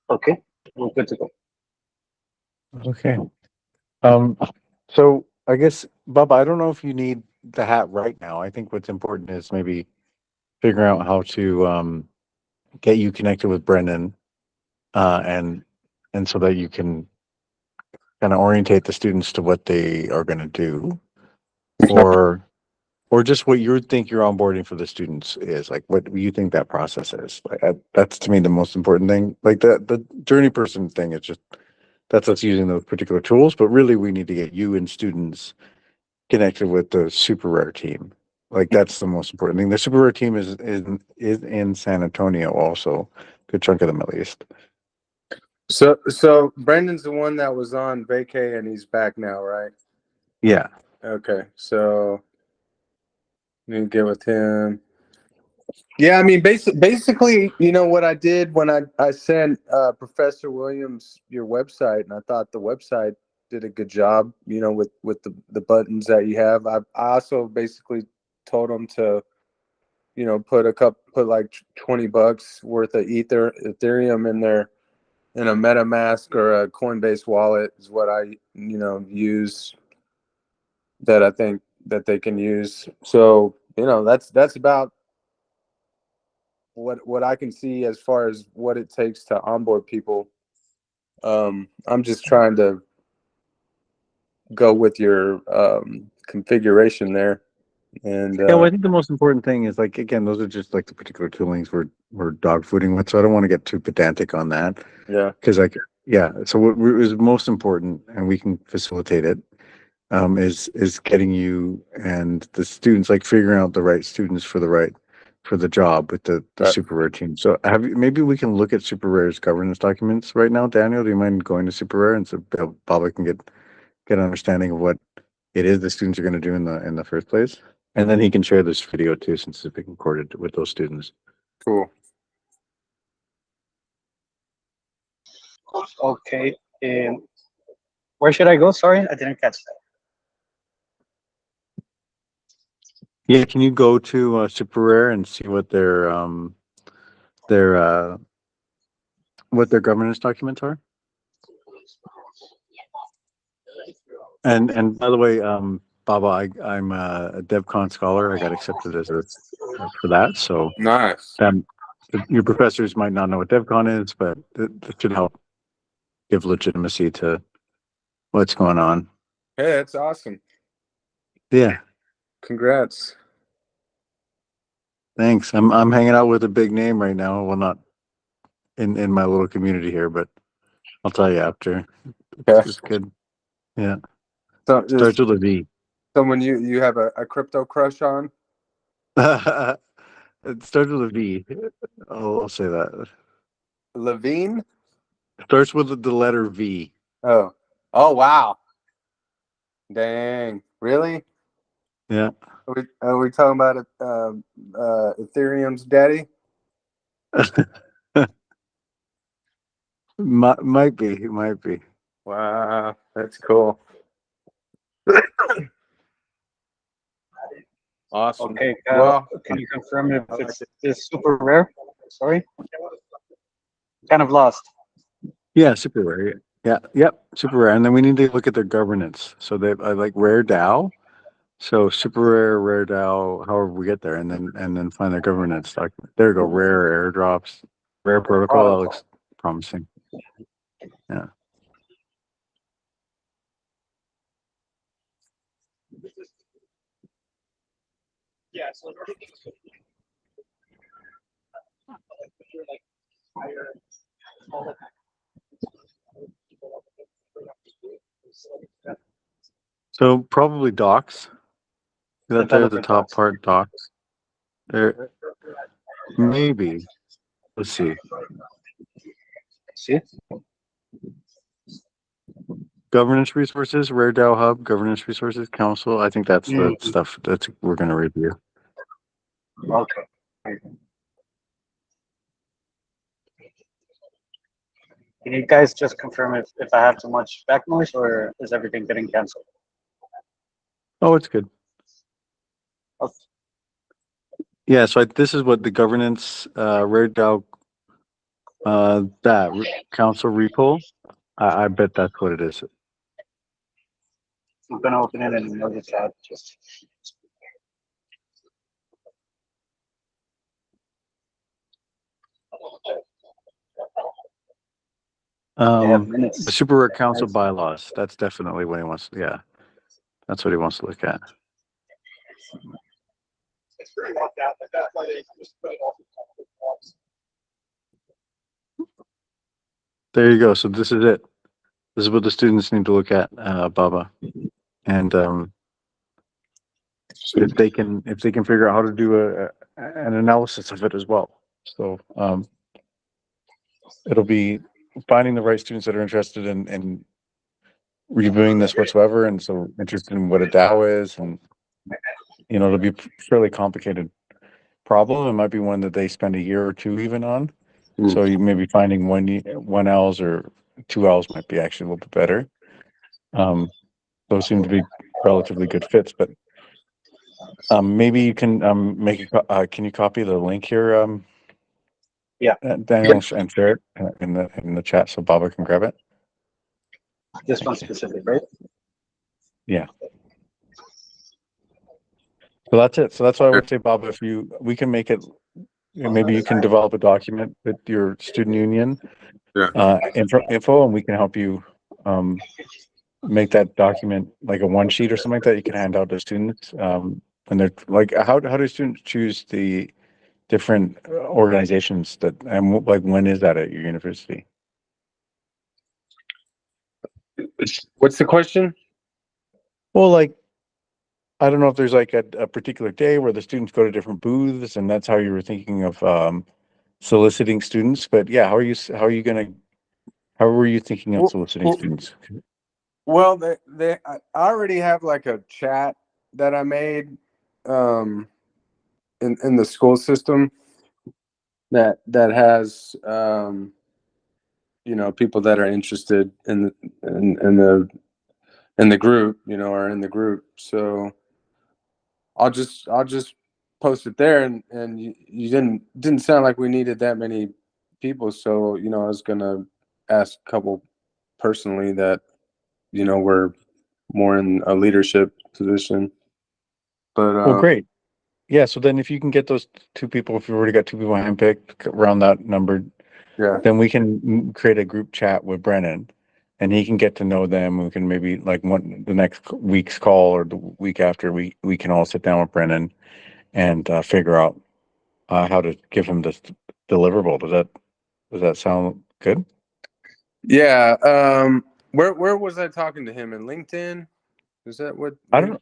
Okay, we're good to go. Okay. Um, so I guess, Bob, I don't know if you need the hat right now. I think what's important is maybe figuring out how to get you connected with Brendan, uh, and and so that you can kind of orientate the students to what they are going to do, or just what you think your onboarding for the students is, like what you think that process is. Like that's to me the most important thing. Like the journey person thing is just that's us using those particular tools, but really we need to get you and students connected with the super rare team. Like that's the most important thing. The super rare team is in San Antonio also, good chunk of them at least. So Brendan's the one that was on vacay and he's back now, right? Yeah. Okay, so let me get with him. Yeah, I mean, basically, you know what I did when I sent Professor Williams your website, and I thought the website did a good job, you know, with the buttons that you have. I also basically told him to, you know, put like $20 worth of Ethereum in there in a MetaMask or a Coinbase wallet is what I, you know, use that I think that they can use. So, you know, that's about what I can see as far as what it takes to onboard people. I'm just trying to go with your configuration there. And Yeah, well, I think the most important thing is like again, those are just like the particular toolings we're dog fooding with. So I don't want to get too pedantic on that. yeah, Because like yeah, so what is most important, and we can facilitate it, is getting you and the students, like figuring out the right students for the job with the right. super rare team. So have you, maybe we can look at super rare's governance documents right now. Daniel, do you mind going to super rare and so Bob can get an understanding of what it is the students are going to do in the first place, and then he can share this video too since it's being recorded with those students. Cool. Okay. Where should I go? Sorry, I didn't catch that. Yeah, can you go to super rare and see their what their governance documents are? And by the way, Baba, I'm a DevCon scholar. I got accepted as a for that. So Nice. your professors might not know what DevCon is, but it should help give legitimacy to what's going on. Hey, that's awesome. Yeah, Congrats. thanks. I'm hanging out with a big name right now. Well, not in my little community here, but I'll tell you after. Yeah. It's good. Yeah, So starts just with a V. someone you have a crypto crush on? It starts with a V. I'll say that. Levine? Starts with the letter V. Oh. Oh wow. Dang. Really? Yeah. Are we talking about Ethereum's daddy? Might be. It might be. Wow, that's cool. Awesome. Okay. Well, Can you confirm if I like it's super rare? Sorry, kind of lost. Yeah, super rare. Yeah. Yep. Super rare. And then we need to look at their governance. So they I like rare DAO. So super rare, rare DAO, however we get there, and then find their governance document. There you go. Rare airdrops, rare protocol. That looks promising. Yeah. So probably docs. That there's the top part docs. There maybe. Let's see. See? Governance resources, Rare DAO Hub, governance resources, council. I think that's the Mhm. stuff that's we're going to review. Okay. Can you guys just confirm if I have too much back noise or is everything getting canceled? Oh, it's good. Okay. Yeah, so this is what the governance Rare DAO Council repo. I bet that's what it is. I'm gonna open it in another tab. Just they have The minutes. Super Rec Council bylaws. That's definitely what he wants. Yeah, that's what he wants to look at. There you go. So this is it. This is what the students need to look at, Baba, and if they can figure out how to do an analysis of it as well. So it'll be finding the right students that are interested in reviewing this whatsoever, and so interested in what a DAO is, and it'll be fairly complicated problem. It might be one that they spend a year or two even on. So you may be finding one L's or two L's might be actually a little bit better. Those seem to be relatively good fits, but maybe you can make can you copy the link here, Yeah. Daniel, and share it in the chat so Baba can grab it. This one specific, right? Yeah. So that's it. So that's why I would say, Baba, we can make it. Maybe you can develop a document with your student union info, and we can help you make that document like a one sheet or something like that you can hand out to students. And they're like, how do students choose the different organizations that, and like, when is that at your university? What's the question? Well, like, I don't know if there's like a particular day where the students go to different booths, and that's how you were thinking of soliciting students. But yeah, how are you were you thinking of soliciting students? Well, I already have like a chat that I made in the school system that has people that are interested in the group, or in the group. So I'll just post it there, and you didn't sound like we needed that many people, so I was gonna ask a couple personally that were more in a leadership position. But Well, great. Yeah, so then if you can get those two people, if you've already got two people handpicked around that number, yeah, then we can create a group chat with Brennan, and he can get to know them. We can maybe like the next week's call or the week after, we can all sit down with Brennan and figure out how to give him this deliverable. Does that sound good? yeah. Where was I talking to him, in LinkedIn? Is that what? I don't know.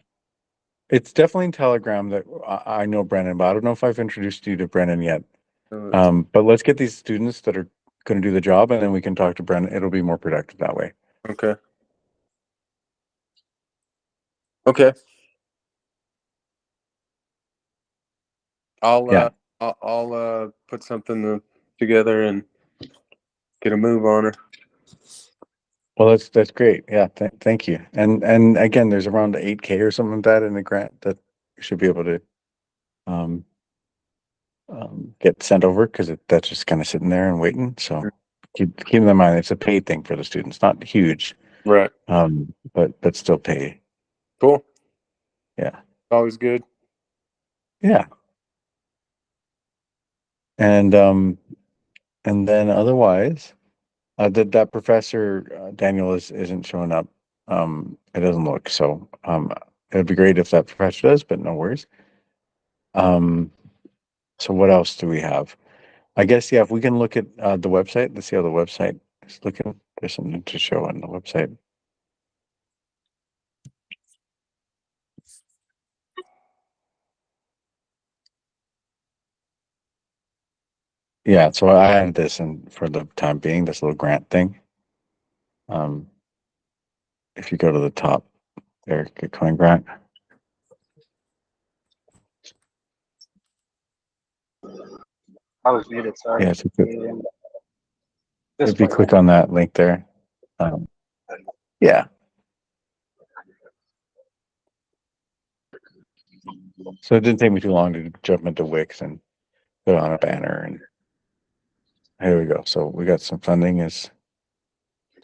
It's definitely in Telegram that I know Brennan, but I don't know if I've introduced you to Brennan yet. But let's get these students that are going to do the job, and then we can talk to Brennan. It'll be more productive that way. Okay. Okay. I'll put something together and get a move on her. Well, that's great. Yeah, thank you. And again, there's around 8K or something like that in the grant that we should be able to um, get sent over, because that's just kind of sitting there and waiting. So keep in mind, it's a paid thing for the students, not huge, Right. but still pay. Cool. Yeah. Always good. Yeah. And then otherwise, that professor Daniel isn't showing up. It doesn't look so. It'd be great if that professor does, but no worries. So what else do we have? I guess, yeah, if we can look at the website, let's see how the website is looking. There's something to show on the website. Yeah, so I had this in for the time being, this little grant thing. If you go to the top there, Bitcoin grant. I was muted. Sorry. Yeah, so This if you one. click on that link there, yeah. So it didn't take me too long to jump into Wix and put on a banner, and here we go. So we got some funding is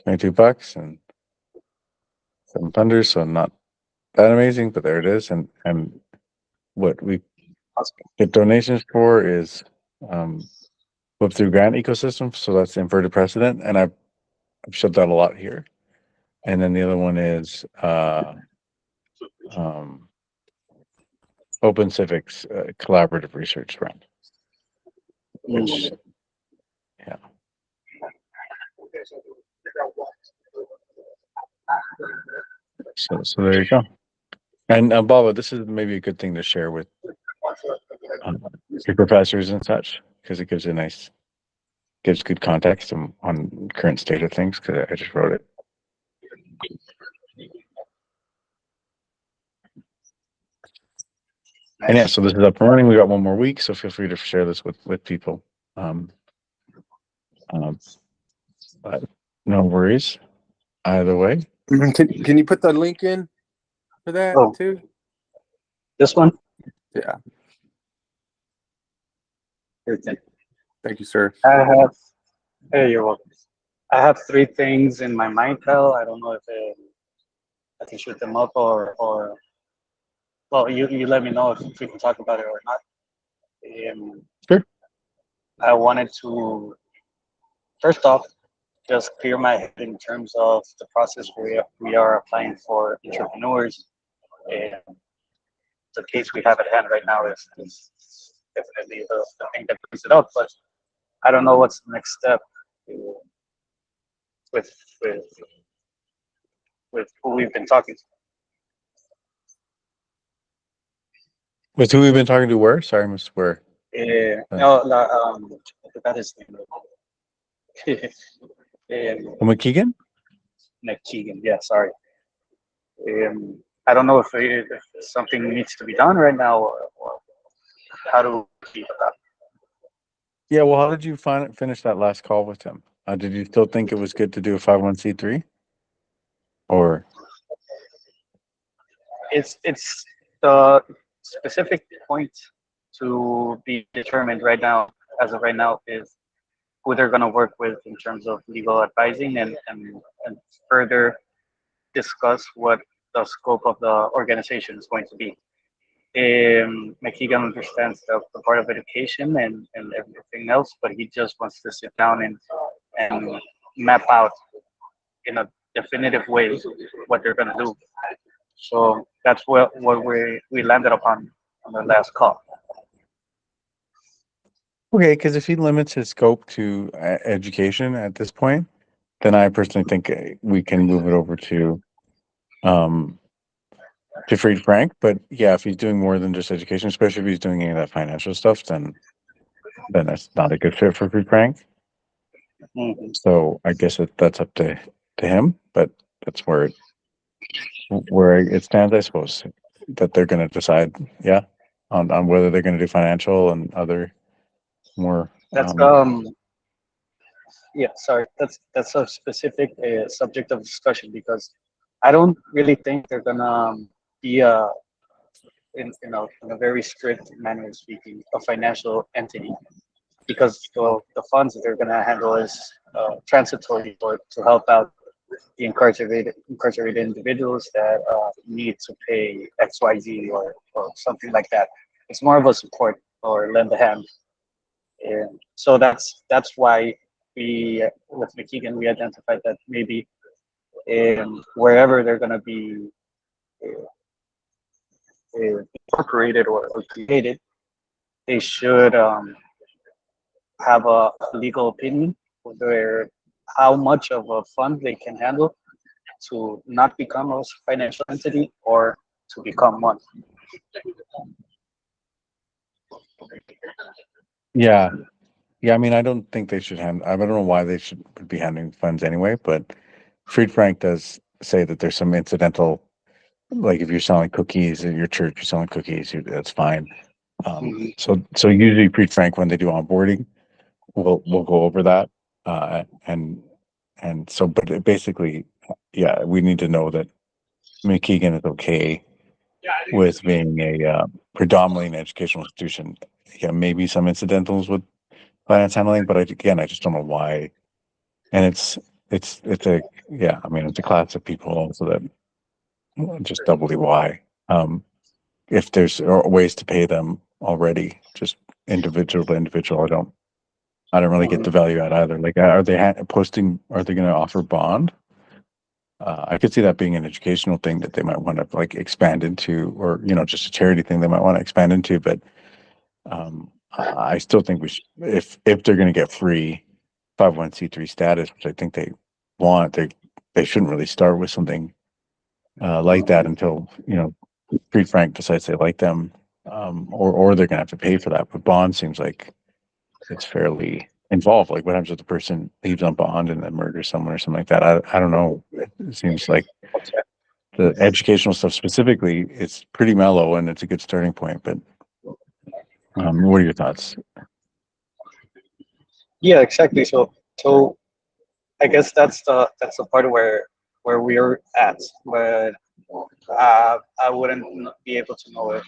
$22 and 7 funders, so not that amazing, but there it is. And what we get donations for is flip through grant ecosystem. So that's the inverted precedent, and I've showed that a lot here. And then the other one is Open Civics collaborative research grant, which yeah. So there you go. And Baba, this is maybe a good thing to share with your professors and such, because it gives good context on current state of things, because I just wrote it. And yeah, so this is up and running. We got 1 more week, so feel free to share this with people. But no worries either way. Can you put the link in for that too? This one? Yeah. Everything. Thank you, sir. Hey, you're welcome. I have 3 things in my mind, Kyle. I don't know if I can shoot them up or well, you let me know if we can talk about it or not. Sure. I wanted to, first off, just clear my head in terms of the process we are applying for entrepreneurs. And the case we have at hand right now is definitely the thing that brings it up. But I don't know what's the next step with who we've been talking to. With who we've been talking to where? Sorry, I missed where. No, I forgot his name. McKeegan? McKeegan, yeah, sorry. I don't know if something needs to be done right now or how do we do that? Yeah, well, how did you finish that last call with him? Did you still think it was good to do a 501c3? Or it's the specific point to be determined right now, as of right now, is who they're going to work with in terms of legal advising and further discuss what the scope of the organization is going to be. McKeegan understands the part of education and everything else, but he just wants to sit down and map out in a definitive way what they're going to do. So that's what we landed upon on the last call. okay, because if he limits his scope to education at this point, then I personally think we can move it over to Fried Frank. But yeah, if he's doing more than just education, especially if he's doing any of that financial stuff, then that's not a good fit for Fried Frank. Mm-hmm. So I guess that's up to him, but that's where it stands, I suppose, that they're going to decide, on whether they're going to do financial and other more. That's yeah, sorry, that's a specific subject of discussion because I don't really think they're gonna be in a very strict manner of speaking, a financial entity because the funds that they're gonna handle is transitory to help out the incarcerated individuals that need to pay XYZ or something like that. It's more of a support or lend a hand. And so that's why we, with McKeegan, we identified that maybe wherever they're going to be incorporated or created, they should have a legal opinion whether how much of a fund they can handle to not become a financial entity or to become one. Yeah. I mean, I don't think they should I don't know why they should be handling funds anyway, but Fried Frank does say that there's some incidental, like if you're selling cookies at your church, you're selling cookies, that's fine. So usually Fried Frank, when they do onboarding, we'll go over that. And so, but basically, yeah, we need to know that McKeegan is okay with being a predominantly an educational institution. Yeah, maybe some incidentals with finance handling, but again, I just don't know why. And it's a, yeah, I mean, it's a class of people also that just doubly why. If there's ways to pay them already, just individual to individual, I don't really get the value out either. Like, are they posting? Are they going to offer bond? I could see that being an educational thing that they might want to like expand into, or just a charity thing they might want to expand into. But I still think we should, if they're going to get free 501(c)(3) status, which I think they want, they shouldn't really start with something like that until Fried Frank decides they like them, or they're going to have to pay for that. But bond seems like it's fairly involved. Like, what happens if the person leaves on bond and then murders someone or something like that? I don't know. It seems like the educational stuff specifically, it's pretty mellow and it's a good starting point. But what are your thoughts? Yeah, exactly. So I guess that's the part where we're at, but I wouldn't be able to know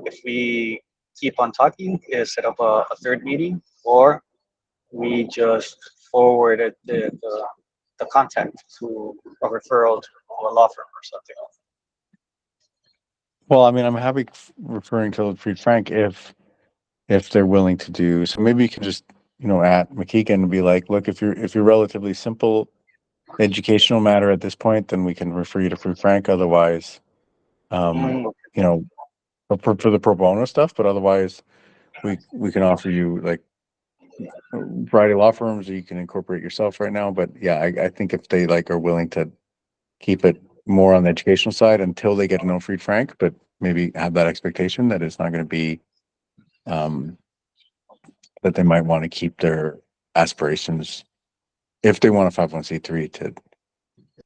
if we keep on talking, set up a third meeting, or we just forwarded the contact to a referral to a law firm or something. Well, I mean, I'm happy referring to Fried Frank if they're willing to do. So maybe you can just at McKeegan and be like, look, if you're relatively simple educational matter at this point, then we can refer you to Fried Frank. Otherwise, Mm, for the pro bono stuff, but otherwise we can offer you like a variety of law firms, or you can incorporate yourself right now. But yeah, I think if they are willing to keep it more on the educational side until they get to know Fried Frank, but maybe have that expectation that it's not going to be that they might want to keep their aspirations if they want a 501(c)(3)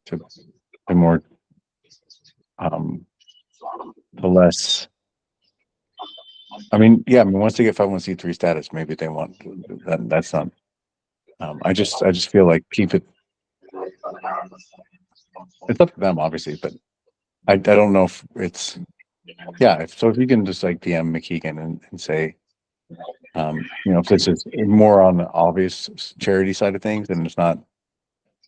to more the less. I mean, yeah, once they get 501(c)(3) status, maybe they want that. That's not. I just feel like keep it. It's up to them, obviously, but I don't know if it's. Yeah, if you can just DM McKeegan and say, if this is more on the obvious charity side of things and it's not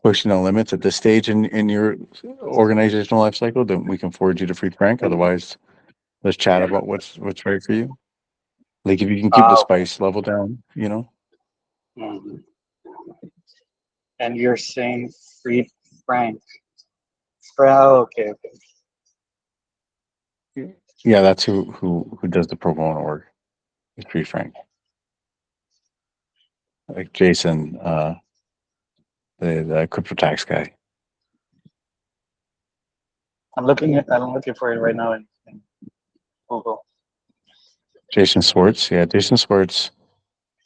pushing the limits at this stage in your organizational life cycle, then we can forward you to Fried Frank. Otherwise, let's chat about what's right for you. Like, if you can keep the spice level down, mhm. And you're saying Fried Frank. Okay. Yeah, that's who does the pro bono work. Is Fried Frank. Like Jason, the crypto tax guy. I'm looking for it right now in Google. Jason Swartz. Yeah, Jason Swartz.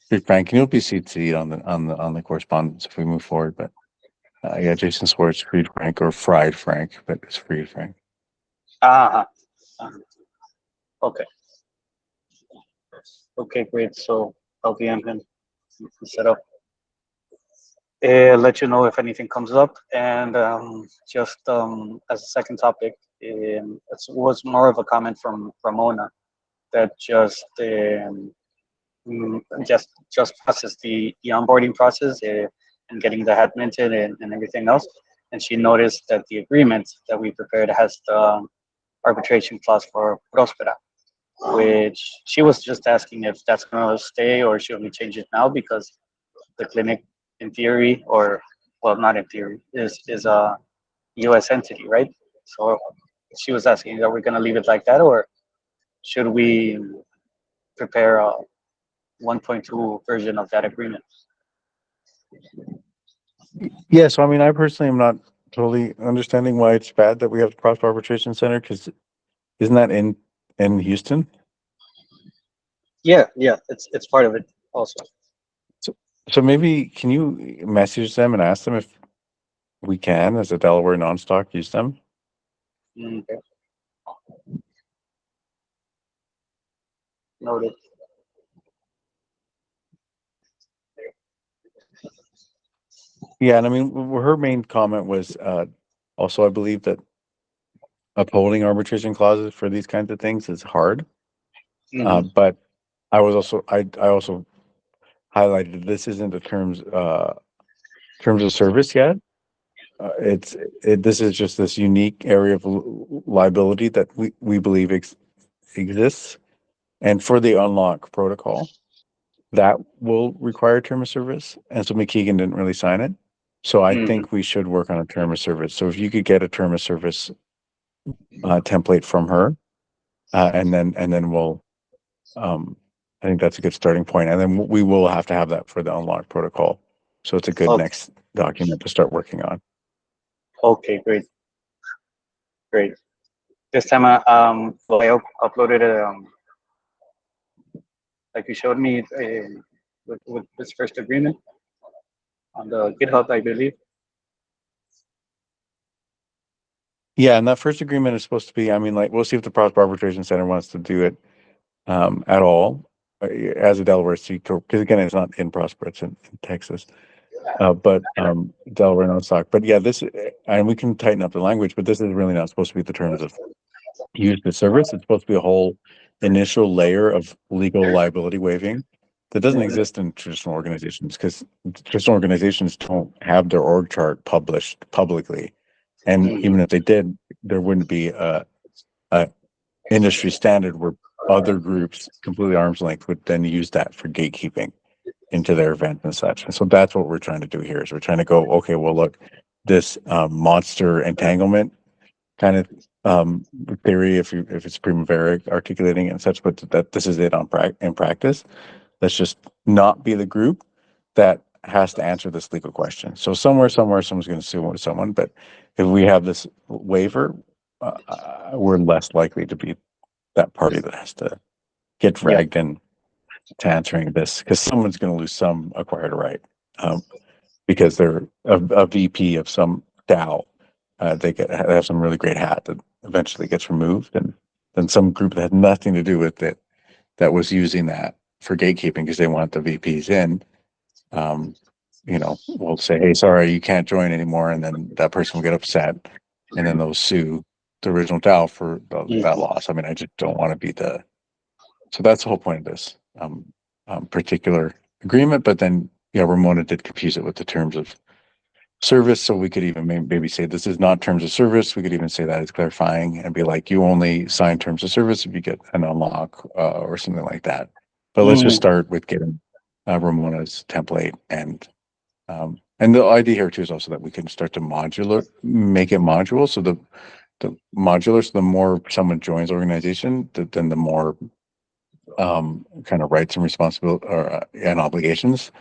Fried Frank. And you'll be CC'd on the correspondence if we move forward. But yeah, Jason Swartz, Fried Frank, or Fried Frank, but it's Fried Frank. Okay. Okay, great. So I'll DM him, set up. Let you know if anything comes up, and just as a second topic, it was more of a comment from Ramona that just processed the onboarding process and getting the hat minted and everything else, and she noticed that the agreement that we prepared has the arbitration clause for Prospera, which she was just asking if that's going to stay or should we change it now, because the clinic, in theory, or well, not in theory, is a U.S. entity, right? So she was asking, are we going to leave it like that, or should we prepare a 1.2 version of that agreement? Yeah, so I mean, I personally am not totally understanding why it's bad that we have the Prosper Arbitration Center, because isn't that in Houston? Yeah, it's part of it also. So maybe can you message them and ask them if we can, as a Delaware non-stock, use them? Okay. Noted. Yeah, and I mean, her main comment was also, I believe that upholding arbitration clauses for these kinds of things is hard. Mhm. But I also highlighted, this isn't a terms of service yet. This is just this unique area of liability that we believe exists, and for the unlock protocol, that will require a term of service. And so McKeegan didn't really sign it. So I think we should work on a term of service. So if you could get a term of service template from her, and then we'll, I think that's a good starting point. And then we will have to have that for the unlock protocol. So it's a good Okay. next document to start working on. Okay, great. Great. This time, well, I uploaded like you showed me, with this first agreement on the GitHub, I believe. Yeah, and that first agreement is supposed to be, I mean, like, we'll see if the Prosper Arbitration Center wants to do it at all as a Delaware C Corp, because again, it's not in Prosper, it's in Texas. But Delaware non-stock. But yeah, this, and we can tighten up the language, but this is really not supposed to be the terms of use the service. It's supposed to be a whole initial layer of legal liability waiving that doesn't exist in traditional organizations, because traditional organizations don't have their org chart published publicly. And even if they did, there wouldn't be a industry standard where other groups, completely arm's length, would then use that for gatekeeping into their events and such. And so that's what we're trying to do here, is we're trying to go, okay, well, look, this monster entanglement kind of theory, if it's Primavera articulating it and such, but that this is it in practice. Let's just not be the group that has to answer this legal question. So somewhere, someone's going to sue someone, but if we have this waiver, we're less likely to be that party that has to get dragged in to answering this, because someone's going to lose some acquired right, because they're a VP of some DAO. They have some really great hat that eventually gets removed, and then some group that had nothing to do with it that was using that for gatekeeping because they want the VPs in, will say, hey, sorry, you can't join anymore. And then that person will get upset, and then they'll sue the original DAO for that loss. I mean, I just don't want to be so that's the whole point of this particular agreement. But then, Ramona did confuse it with the terms of service. So we could even maybe say this is not terms of service. We could even say that it's clarifying and be like, you only sign terms of service if you get an unlock or something like that. But let's just start with getting Ramona's template, and the idea here too is also that we can start to make it modular. So the modular, so the more someone joins organization, then the more kind of rights and responsibility and obligations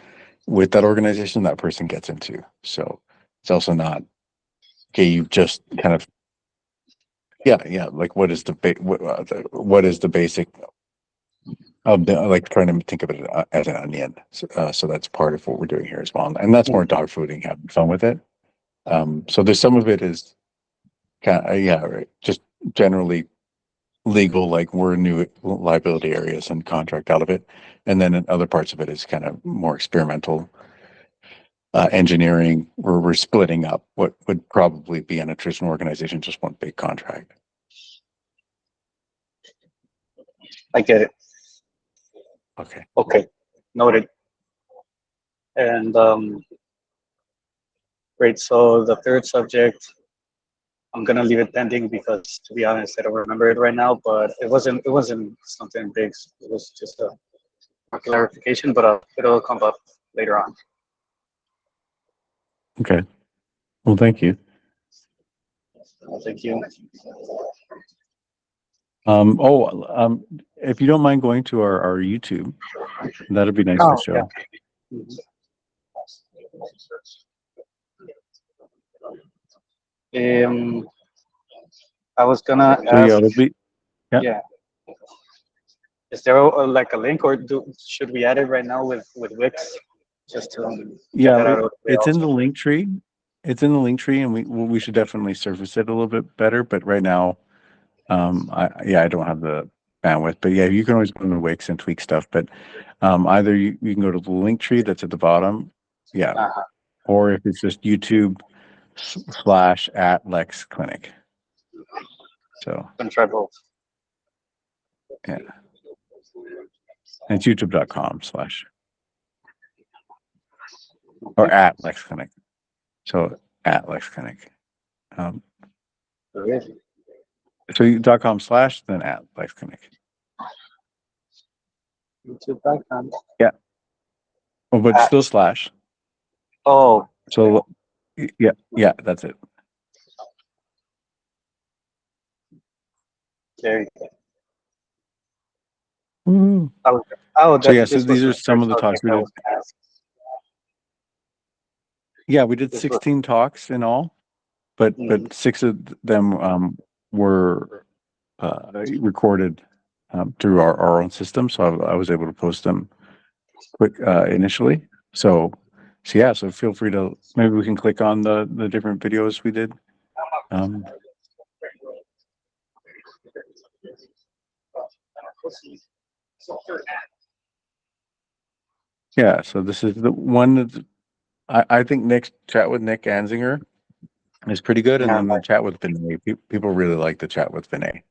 with that organization that person gets into. So it's also not, okay, you just kind of, like what is the basic of the, like, trying to think of it as an onion. So that's part of what we're doing here as well. And that's more dog fooding, having fun with it. So there's some of it is kind of, right, just generally legal, like we're new liability areas and contract out of it. And then in other parts of it is kind of more experimental engineering, where we're splitting up what would probably be in a traditional organization, just one big contract. I get it. Okay. Okay, noted. And great. So the third subject, I'm gonna leave it pending because, to be honest, I don't remember it right now. But it wasn't something big. It was just a clarification, but it'll come up later on. Okay. Well, thank you. Thank you. If you don't mind going to our YouTube, that'd be nice to show. Yeah. I was gonna So ask. it'll be, Yeah. Is there like a link, or should we add it right now with Wix, just to get that out of the way it's in also? the link tree. It's in the link tree, and we should definitely surface it a little bit better. But right now, I don't have the bandwidth. But yeah, you can always go to Wix and tweak stuff. But either you can go to the link tree that's at the bottom, or if it's just YouTube / at LexClinic. So I'm gonna try both. yeah, and it's youtube.com/. or at LexClinic. So at LexClinic. Really? So .com/ then at LexClinic. YouTube.com. Yeah. Oh, but At- still slash. Oh, So yeah, that's it. very good. Woo. Oh, So yeah, so this was these are the some first of the talks subject we I did. was gonna ask. Yeah, we did This was 16 talks in all, but Mhm. 6 of them were recorded through our own system, so I was able to post them quick initially. So yeah, so feel free to, maybe we can click on the different videos we did. Yeah, so this is the one that I think Nick's chat with Nick Anzinger is pretty good, and Yeah, then the chat with Vinay. People really like the chat with Vinay.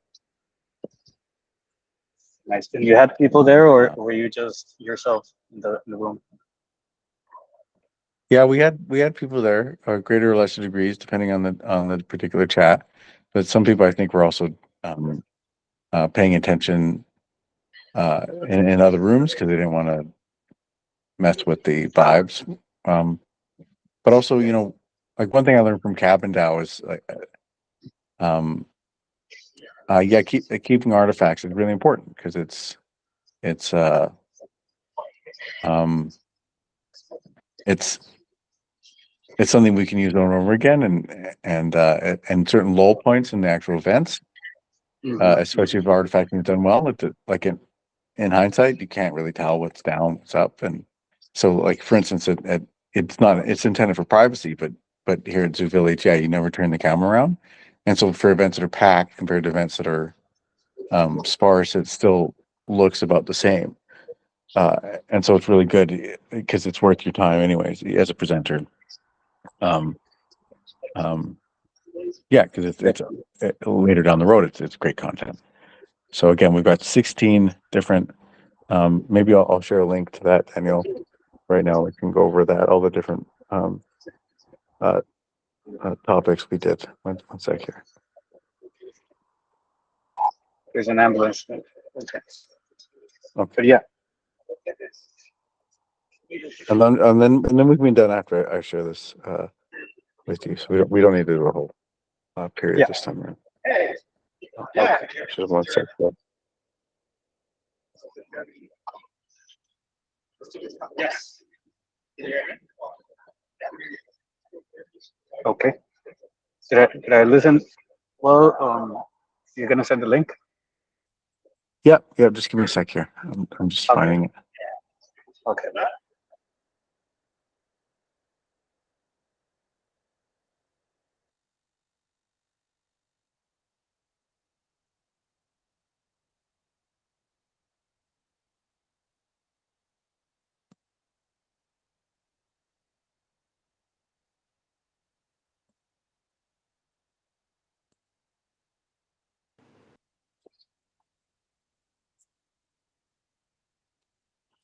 nice. And you had people there, or were you just yourself in the room? Yeah, we had people there, greater or lesser degrees, depending on the particular chat. But some people I think were also paying attention in other rooms because they didn't want to mess with the vibes. But also, like one thing I learned from Cabin DAO is like, yeah, keeping artifacts is really important because it's um, it's something we can use over and over again, and certain lull points in the actual events, Mhm. especially if artifacting is done well. Like in hindsight, you can't really tell what's down, what's up, and so like for instance, it's intended for privacy, but here at Zoo Village, yeah, you never turn the camera around, and so for events that are packed compared to events that are sparse, it still looks about the same. And so it's really good because it's worth your time anyways as a presenter. Um, um, yeah, because it's later down the road, it's great content. So again, we've got 16 different. Maybe I'll share a link to that, Daniel. Right now, we can go over that, all the different uh, topics we did. One sec here. There's an ambulance. Okay. Okay, But yeah. and then we can be done after I share this with you. So we don't need to do a whole period Yeah. this time around. Okay. Just one sec. Yes. Okay. Did I listen? Well, you're gonna send the link. Yeah. Just give me a sec here. I'm just Okay. finding it. Okay.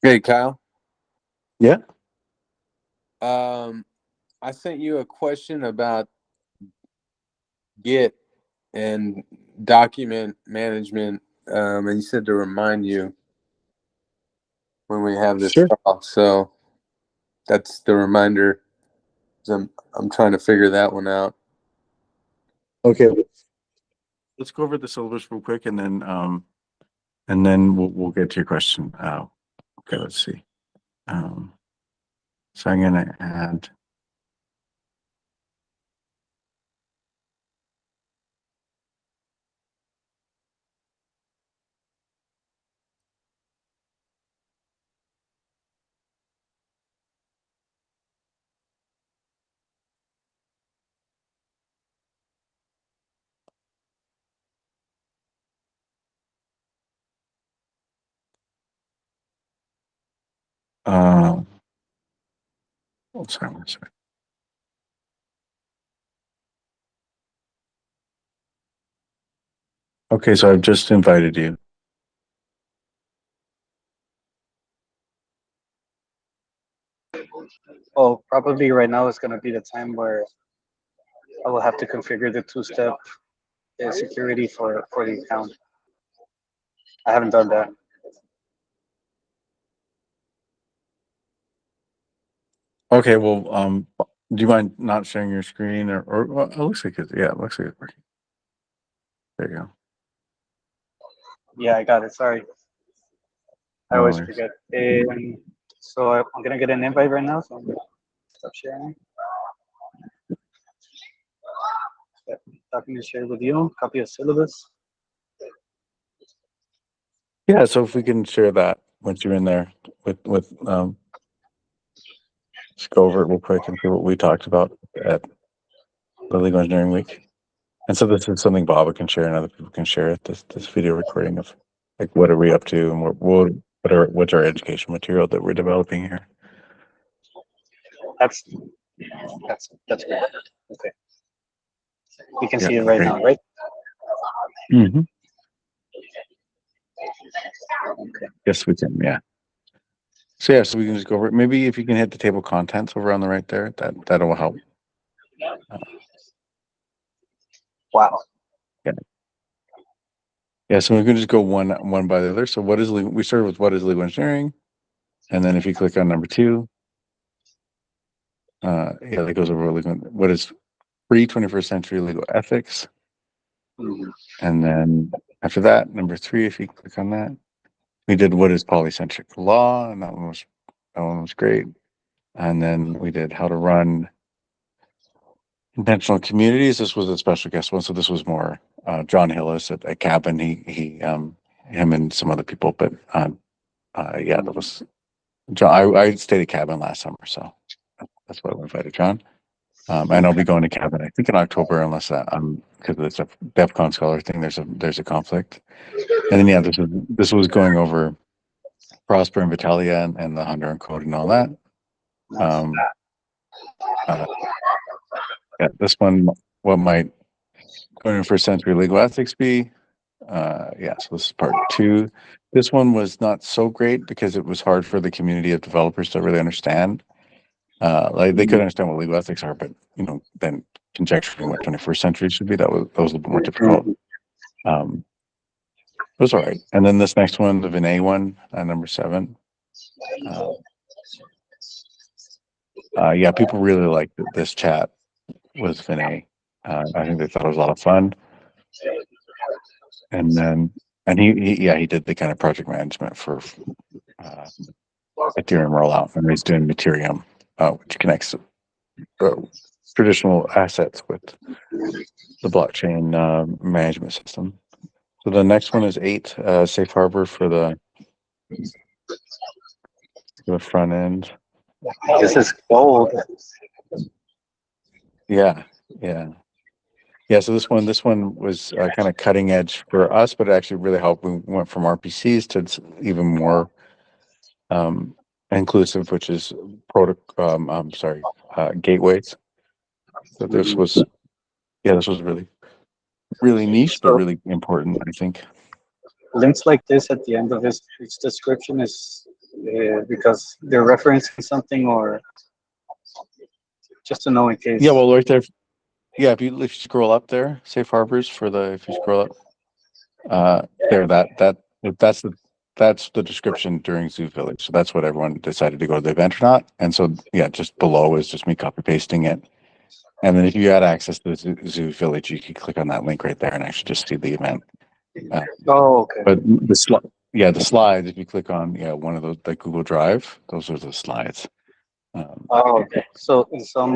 Hey, Kyle. Yeah. I sent you a question about Git and document management, and you said to remind you when we have this Sure. call. So that's the reminder. I'm trying to figure that one out. Okay. Let's go over the syllabus real quick, and then we'll get to your question. Okay. Let's see. So I'm gonna add. Sorry, one second. Okay, so I've just invited you. Well, probably right now is going to be the time where I will have to configure the two-step security for the account. I haven't done that. Okay, well, do you mind not sharing your screen or well, it looks like it looks like it's working. There you go. Yeah, I got it. Sorry, I No always worries. forget. So I'm gonna get an invite right now. So I'm gonna stop sharing. Yep, document shared with you. Copy of syllabus. Yeah, so if we can share that once you're in there with just go over it real quick and see what we talked about at the Legal Engineering Week. And so this is something Baba can share and other people can share it. This video recording of like what are we up to and what's our education material that we're developing here. That's that's great. Okay, you can Yeah, see it right great. now, right? Mm-hmm. Okay. Yes, we can. Yeah. So yeah, so we can just go over it. Maybe if you can hit the table contents over on the right there, that'll help. Wow. Yeah, so we can just go one by the other. So what is legal? We started with what is legal engineering, and then if you click on number 2, yeah, that goes over what is pre-21st century legal ethics, Mhm. and then after that, number 3, if you click on that, we did what is polycentric law, and that one was great. And then we did how to run intentional communities. This was a special guest one, so this was more John Hillis at Cabin. Him and some other people, but yeah, that was John. I stayed at Cabin last summer, so that's why we invited John. And I'll be going to Cabin, I think in October, unless because it's a DEF CON scholar thing. There's a conflict, and then yeah, this was going over Prosper and Vitalia and the Honduran Code and all that. Um, yeah, this one, what might 21st century legal ethics be? Yeah, so this is part 2. This one was not so great because it was hard for the community of developers to really understand. Like they could understand what legal ethics are, but then conjecturing what 21st century should be, that was a little bit more difficult. It was all right. And then this next one, the Vinay one, number 7. Yeah, people really liked this chat with Vinay. I think they thought it was a lot of fun. And then, he did the kind of project management for Ethereum rollout, and he's doing Ethereum, which connects traditional assets with the blockchain management system. So the next one is 8, safe harbor for the front end. This is gold. Yeah. So this one was kind of cutting edge for us, but it actually really helped. We went from RPCs to even more inclusive, which is gateways. So this was really, really niche, but really important, I think. Links like this at the end of his description is because they're referencing something, or just to know in case. Yeah, well, right there. Yeah, if you scroll up there, safe harbors if you scroll up, there, that's the description during Zoo Village. So that's what everyone decided to go to the event or not. And so, yeah, just below is just me copy pasting it. And then if you had access to the Zoo Village, you could click on that link right there and actually just see the event. Okay. But the slides, if you click on one of those, like Google Drive, those are the slides. Okay. So in some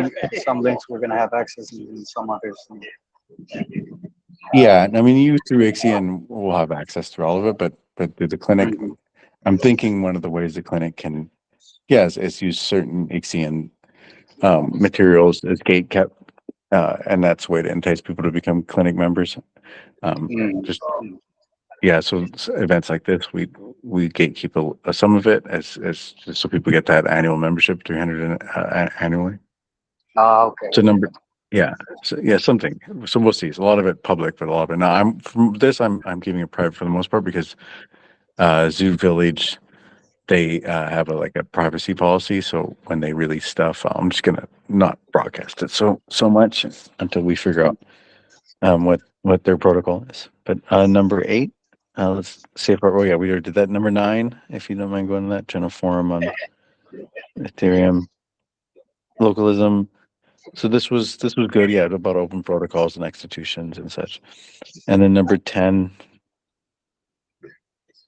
links we're gonna have access, and in some others. Yeah, I mean, you through Ixion will have access to all of it, but through the clinic, I'm thinking one of the ways the clinic can, is use certain Ixion materials as gate kept, and that's a way to entice people to become clinic members. So events like this, we gatekeep some of it as just so people get that annual membership, 300 annually. Okay. So something. So we'll see. It's a lot of it public, but a lot of it. Now I'm keeping it private for the most part because Zoo Village they have like a privacy policy. So when they release stuff, I'm just gonna not broadcast it so much until we figure out what their protocol is. But number 8, let's see if oh yeah, we already did that. Number 9, if you don't mind going to that general forum on Ethereum localism. So this was good, yeah, about open protocols and institutions and such. And then number 10.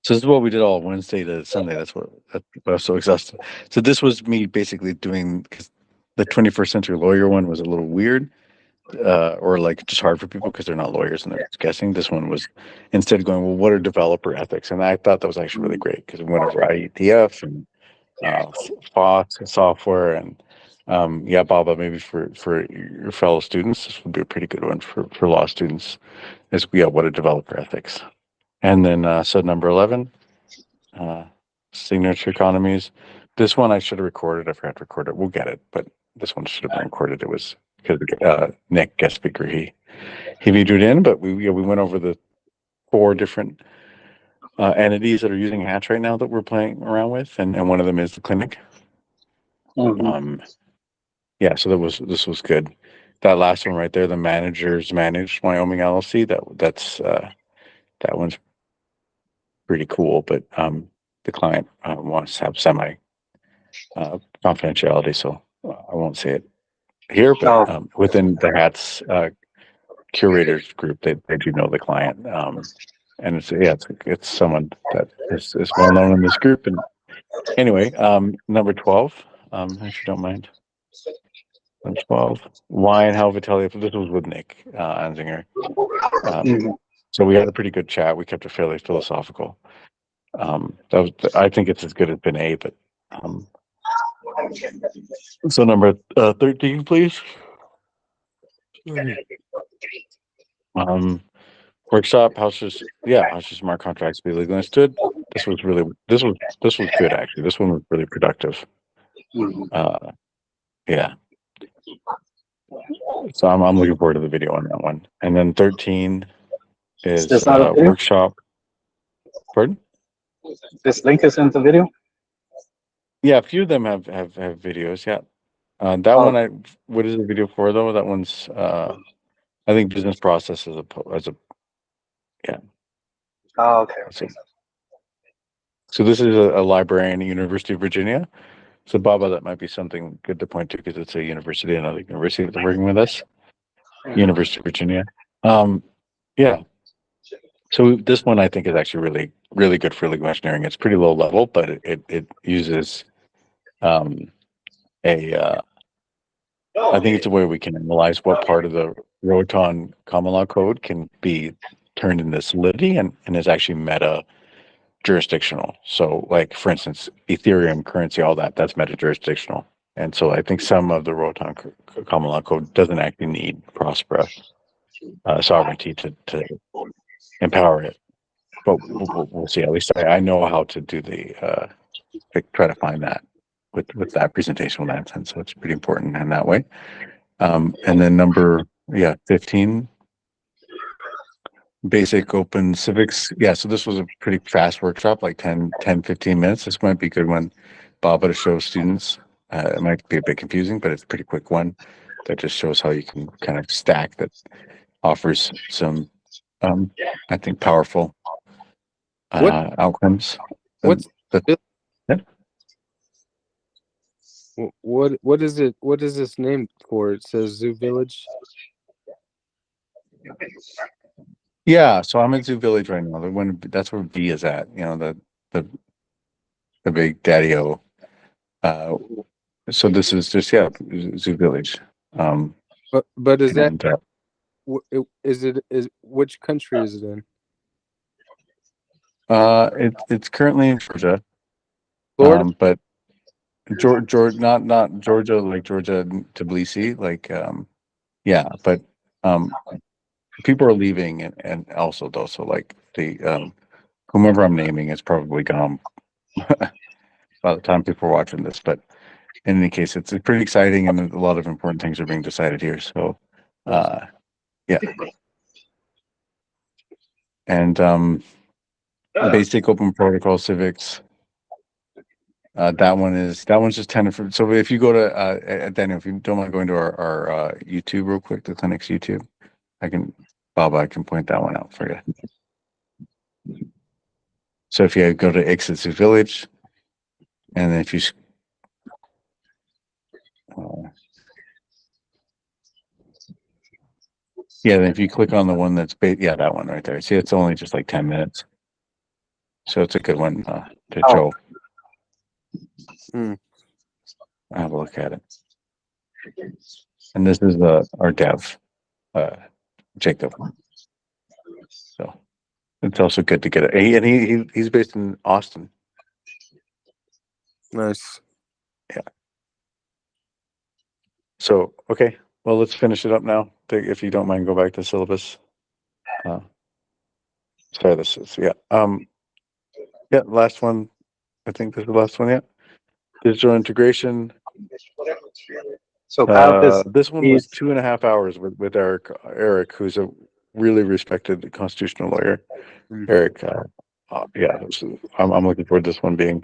So this is what we did all Wednesday to Sunday. That's what I was so exhausted. So this was me basically doing, because the 21st century lawyer one was a little weird, or like just hard for people because they're not lawyers and they're guessing. This one was instead going, well, what are developer ethics? And I thought that was actually really great because it went over IETF and FOSS software and yeah, Baba, maybe for your fellow students, this would be a pretty good one for law students. Is what are developer ethics? And then so number 11, signature economies. This one I should have recorded. I forgot to record it. We'll get it, but this one should have been recorded. It was because Nick, guest speaker, he videoed in, but we went over the 4 different entities that are using Hatch right now that we're playing around with, and one of them is the clinic. Yeah, so this was good. That last one right there, the managers managed Wyoming LLC. That one's pretty cool, but the client wants to have semi confidentiality, so I won't say it here. But within the Hats curators group, they do know the client, and it's someone that is well known in this group. And anyway, number 12, if you don't mind. Number 12, why and how Vitaly. This was with Nick Anzinger. So we had a pretty good chat. We kept it fairly philosophical. I think it's as good as been A, but so number 13, please. Workshop, how should smart contracts be legally understood? This was good actually. This one was really productive. Yeah. So I'm looking forward to the video on that one. And then 13 is workshop. Pardon? This link is in the video? Yeah, a few of them have videos. Yeah, that one. What is the video for though? That one's I think business process as a yeah. Oh, okay. So this is a librarian at University of Virginia. So Baba, that might be something good to point to because it's a university, another university that's working with us. University of Virginia. Yeah. So this one I think is actually really, really good for legal engineering. It's pretty low level, but it uses I think it's a way we can analyze what part of the Roton common law code can be turned into solidity and is actually meta jurisdictional. So like for instance, Ethereum currency, all that's meta jurisdictional. And so I think some of the Roton common law code doesn't actually need Prospera sovereignty to empower it. But we'll see. At least I know how to do the try to find that with that presentation with that, so it's pretty important in that way. And then number 15, basic open civics. Yeah, so this was a pretty fast workshop, like 10 15 minutes. This might be a good one, Baba, to show students. It might be a bit confusing, but it's a pretty quick one that just shows how you can kind of stack that offers some I think powerful outcomes. What's yeah. What is it? What is this named for? It says Zoo Village. Yeah, so I'm in Zoo Village right now. That's where V is at. You know, the big daddy-o. So this is just Zoo Village. But is that is which country is it in? It's currently in Georgia. Florida? But Georgia, not Georgia like Georgia Tbilisi, like but people are leaving and also though, so like the whomever I'm naming is probably gone by the time people are watching this. But in any case, it's pretty exciting and a lot of important things are being decided here. So yeah. And basic open protocol civics. That one's just tended for. So if you go to Daniel, if you don't mind going to our YouTube real quick, the clinic's YouTube, I can point that one out for you. So if you go to Ixitsu Village, and then if you then if you click on the one that's that one right there. See, it's only just like 10 minutes, so it's a good one to show. Have a look at it. And this is our dev, Jacob. So it's also good to get it. And he's based in Austin. Nice. Yeah. So okay, well let's finish it up now. If you don't mind, go back to syllabus. Sorry, this is last one. I think this is the last one. Yeah, digital integration. So this one was 2.5 hours with Eric, who's a really respected constitutional lawyer. Eric, I'm looking forward to this one being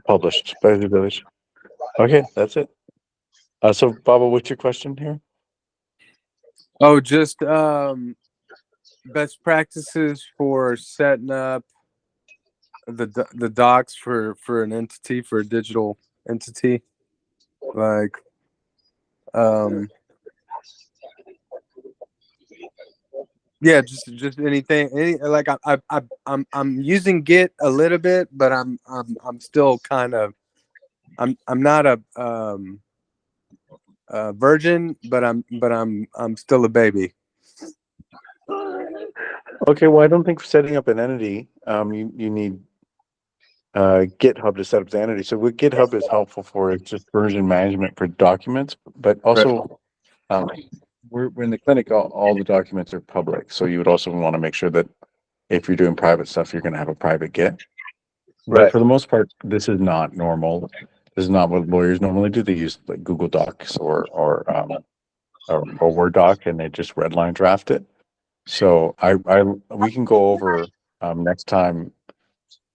published by the village. Okay, that's it. So Baba, what's your question here? Oh, just best practices for setting up the docs for an entity, for a digital entity, like just anything, like I'm using Git a little bit, but I'm still kind of I'm not a virgin, but I'm still a baby. Okay, well I don't think setting up an entity, you need GitHub to set up the entity. So what GitHub is helpful for is just version management for documents, but also we're in the clinic, all the documents are public. So you would also want to make sure that if you're doing private stuff, you're going to have a private Git. But for the most part, this is not normal. This is not what lawyers normally do. They use like Google Docs or Word doc, and they just redline draft it. So we can go over next time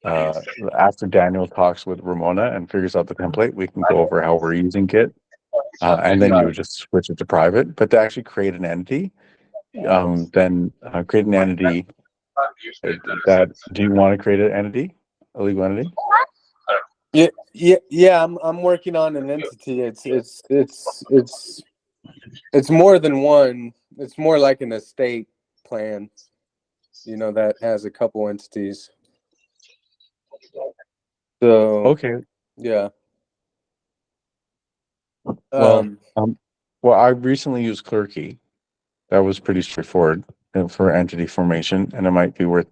after Daniel talks with Ramona and figures out the template. We can go over how we're using Git, and then you would just switch it to private. But to actually create an entity, then create an entity. Do you want to create an entity, a legal entity? Yeah. I'm working on an entity. It's more than one. It's more like an estate plan, that has a couple entities. So Okay. yeah. Well, I recently used Clerky. That was pretty straightforward for entity formation, and it might be worth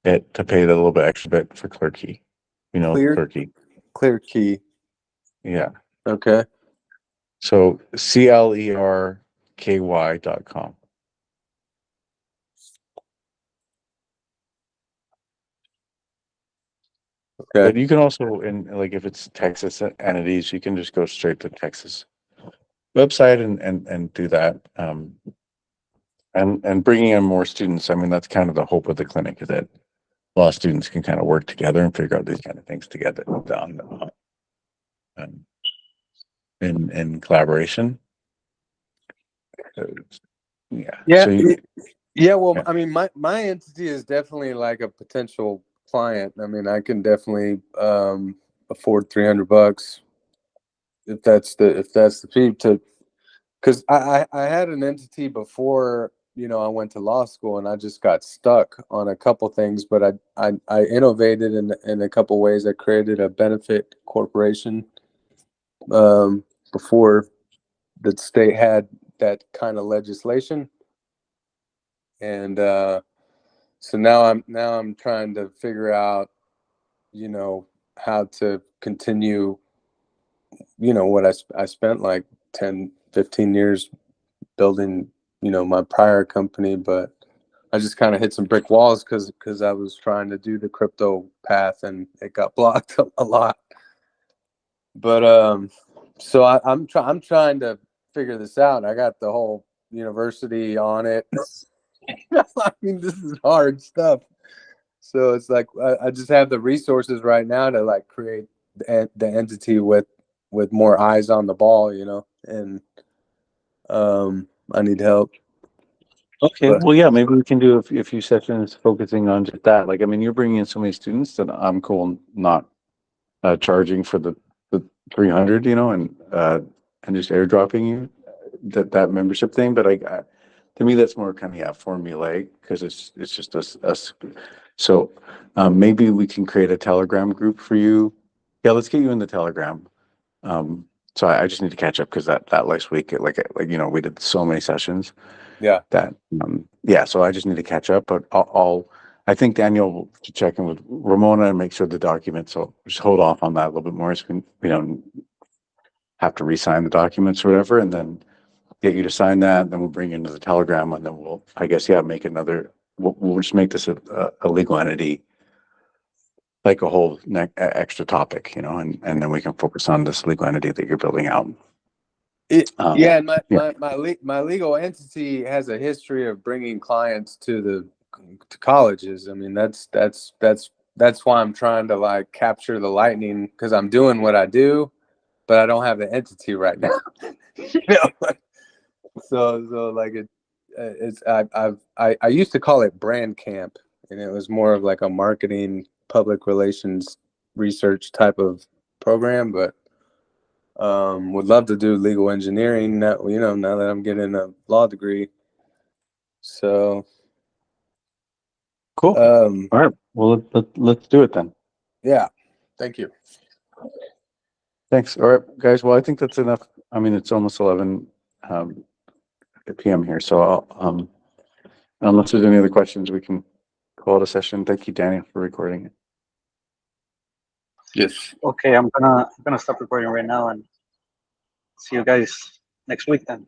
it to pay a little bit extra bit for Clerky. Clerky. Clerky. Yeah. Okay. So CLERKY.com. Okay. But you can also, if it's Texas entities, you can just go straight to Texas website and do that. And bringing in more students. I mean, that's kind of the hope of the clinic, is that a lot of students can kind of work together and figure out these kind of things together in collaboration. Yeah. So Well, I mean, my entity is definitely like a potential client. I mean, I can definitely afford $300 if that's the fee to, because I had an entity before, I went to law school, and I just got stuck on a couple things, but I innovated in a couple ways. I created a benefit corporation before the state had that kind of legislation, and so now I'm trying to figure out, how to continue, what I spent like 10, 15 years building, my prior company, but I just kind of hit some brick walls because I was trying to do the crypto path and it got blocked a lot. But so I'm trying to figure this out. I got the whole university on it. I mean, this is hard stuff. So it's like I just have the resources right now to like create the entity with more eyes on the ball, you know, and I need help. Okay, But well, yeah, maybe we can do a few sessions focusing on just that. Like, I mean, you're bringing in so many students that I'm cool not charging for the 300, you know, and just airdropping you that membership thing. But to me, that's more kind of, yeah, formulaic because it's just us. So maybe we can create a Telegram group for you. Yeah, let's get you in the Telegram. Um, so I just need to catch up because that last week, like you know, we did so many sessions yeah, that yeah. So I just need to catch up. But I think Daniel will check in with Ramona and make sure the documents. So just hold off on that a little bit more, so we don't have to re-sign the documents or whatever, and then get you to sign that. Then we'll bring you into the Telegram, and then we'll, I guess, yeah, make another. We'll just make this a legal entity, like a whole extra topic, you know, and then we can focus on this legal entity that you're building out. yeah, and Yeah. my legal entity has a history of bringing clients to colleges. I mean, that's why I'm trying to like capture the lightning, because I'm doing what I do, but I don't have the entity right now. You know, so like it's I used to call it brand camp, and it was more of like a marketing, public relations, research type of program, but would love to do legal engineering now, you know, now that I'm getting a law degree. So Cool. All right. Well, let's do it then. yeah, thank you. Thanks. All right, guys. Well, I think that's enough. I mean, it's almost 11 p.m. here, so unless there's any other questions, we can call it a session. Thank you, Danny, for recording it. Yes. Okay, I'm gonna stop recording right now and see you guys next week then.